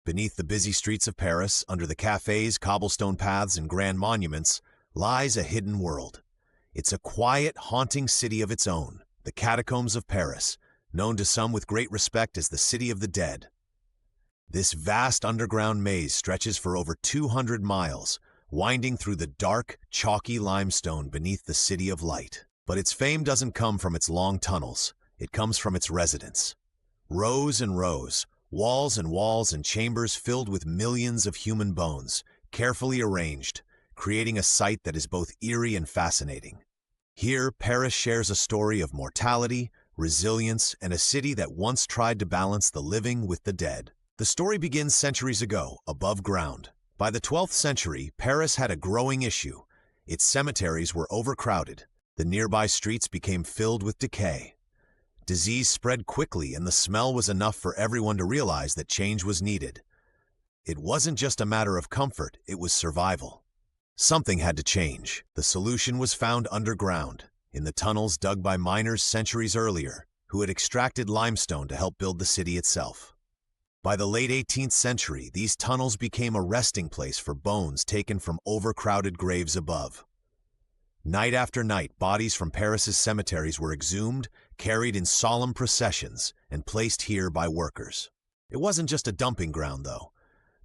Beneath the busy streets of Paris, under the cafes, cobblestone paths, and grand monuments, lies a hidden world. It's a quiet, haunting city of its own, the Catacombs of Paris, known to some with great respect as the City of the Dead. This vast underground maze stretches for over 200 miles, winding through the dark, chalky limestone beneath the City of Light. But its fame doesn't come from its long tunnels. It comes from its residents. Rows and rows, walls and chambers filled with millions of human bones, carefully arranged, creating a sight that is both eerie and fascinating. Here, Paris shares a story of mortality, resilience, and a city that once tried to balance the living with the dead. The story begins centuries ago, above ground. By the 12th century, Paris had a growing issue. Its cemeteries were overcrowded. The nearby streets became filled with decay. Disease spread quickly, and the smell was enough for everyone to realize that change was needed. It wasn't just a matter of comfort, it was survival. Something had to change. The solution was found underground, in the tunnels dug by miners centuries earlier, who had extracted limestone to help build the city itself. By the late 18th century, these tunnels became a resting place for bones taken from overcrowded graves above. Night after night, bodies from Paris's cemeteries were exhumed, carried in solemn processions, and placed here by workers. It wasn't just a dumping ground, though.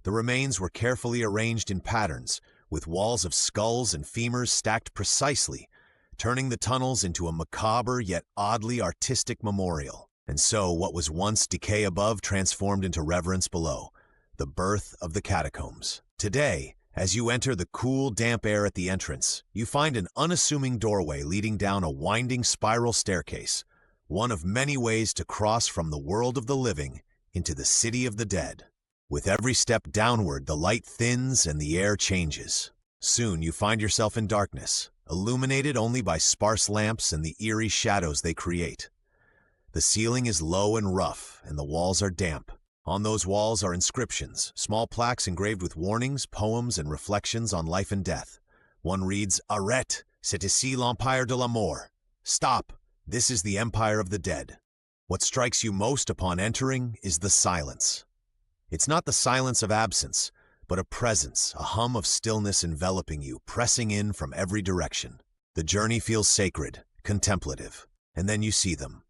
The remains were carefully arranged in patterns, with walls of skulls and femurs stacked precisely, turning the tunnels into a macabre yet oddly artistic memorial. And so, what was once decay above transformed into reverence below, the birth of the catacombs. Today, as you enter the cool, damp air at the entrance, you find an unassuming doorway leading down a winding spiral staircase, one of many ways to cross from the world of the living into the city of the dead. With every step downward, the light thins and the air changes. Soon you find yourself in darkness, illuminated only by sparse lamps and the eerie shadows they create. The ceiling is low and rough, and the walls are damp. On those walls are inscriptions, small plaques engraved with warnings, poems, and reflections on life and death. One reads, "Arrête, c'est ici l'empire de la mort." Stop, this is the empire of the dead. What strikes you most upon entering is the silence. It's not the silence of absence, but a presence, a hum of stillness enveloping you, pressing in from every direction. The journey feels sacred, contemplative, and then you see them.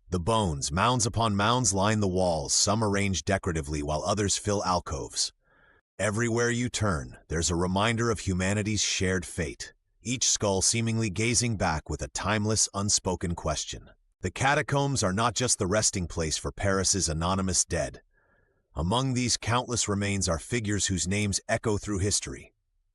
The bones, mounds upon mounds, line the walls, some arranged decoratively while others fill alcoves. Everywhere you turn, there's a reminder of humanity's shared fate, each skull seemingly gazing back with a timeless, unspoken question. The catacombs are not just the resting place for Paris's anonymous dead. Among these countless remains are figures whose names echo through history.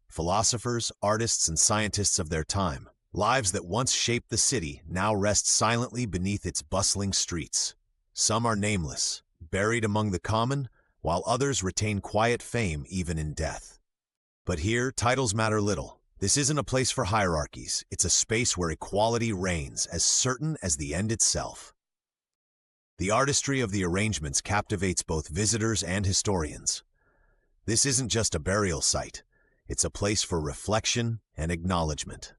Philosophers, artists, and scientists of their time. Lives that once shaped the city now rest silently beneath its bustling streets. Some are nameless, buried among the common, while others retain quiet fame even in death. But here, titles matter little. This isn't a place for hierarchies. It's a space where equality reigns, as certain as the end itself. The artistry of the arrangements captivates both visitors and historians. This isn't just a burial site. It's a place for reflection and acknowledgement.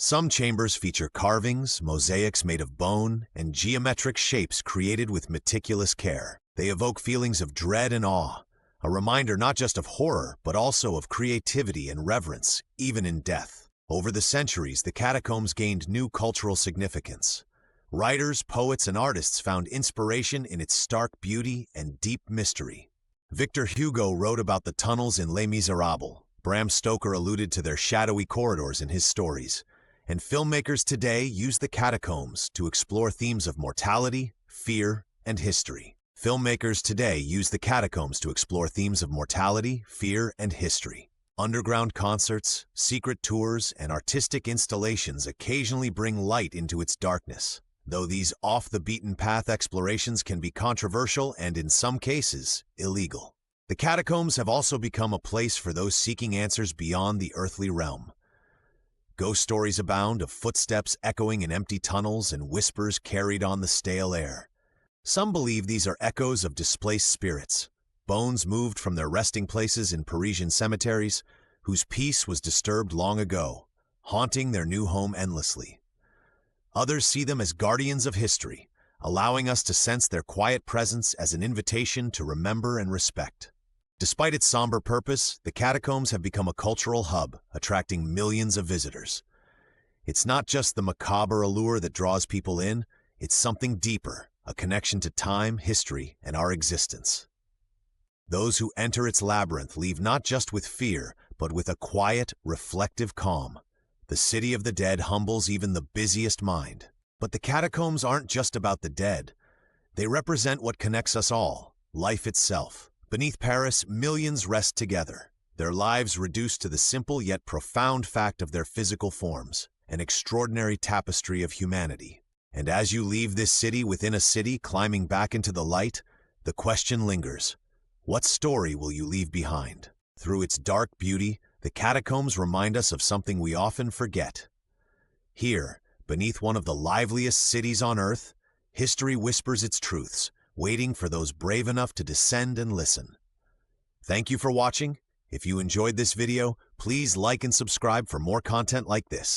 Some chambers feature carvings, mosaics made of bone, and geometric shapes created with meticulous care. They evoke feelings of dread and awe, a reminder not just of horror, but also of creativity and reverence, even in death. Over the centuries, the catacombs gained new cultural significance. Writers, poets, and artists found inspiration in its stark beauty and deep mystery. Victor Hugo wrote about the tunnels in Les Miserables. Bram Stoker alluded to their shadowy corridors in his stories. And filmmakers today use the catacombs to explore themes of mortality, fear, and history. Filmmakers today use the catacombs to explore themes of mortality, fear, and history. Underground concerts, secret tours, and artistic installations occasionally bring light into its darkness, though these off-the-beaten-path explorations can be controversial and, in some cases, illegal. The catacombs have also become a place for those seeking answers beyond the earthly realm. Ghost stories abound, of footsteps echoing in empty tunnels and whispers carried on the stale air. Some believe these are echoes of displaced spirits, bones moved from their resting places in Parisian cemeteries, whose peace was disturbed long ago, haunting their new home endlessly. Others see them as guardians of history, allowing us to sense their quiet presence as an invitation to remember and respect. Despite its somber purpose, the catacombs have become a cultural hub, attracting millions of visitors. It's not just the macabre allure that draws people in, it's something deeper, a connection to time, history, and our existence. Those who enter its labyrinth leave not just with fear, but with a quiet, reflective calm. The city of the dead humbles even the busiest mind. But the catacombs aren't just about the dead. They represent what connects us all, life itself. Beneath Paris, millions rest together, their lives reduced to the simple yet profound fact of their physical forms, an extraordinary tapestry of humanity. And as you leave this city within a city, climbing back into the light, the question lingers. What story will you leave behind? Through its dark beauty, the catacombs remind us of something we often forget. Here, beneath one of the liveliest cities on earth, history whispers its truths, waiting for those brave enough to descend and listen. Thank you for watching. If you enjoyed this video, please like and subscribe for more content like this.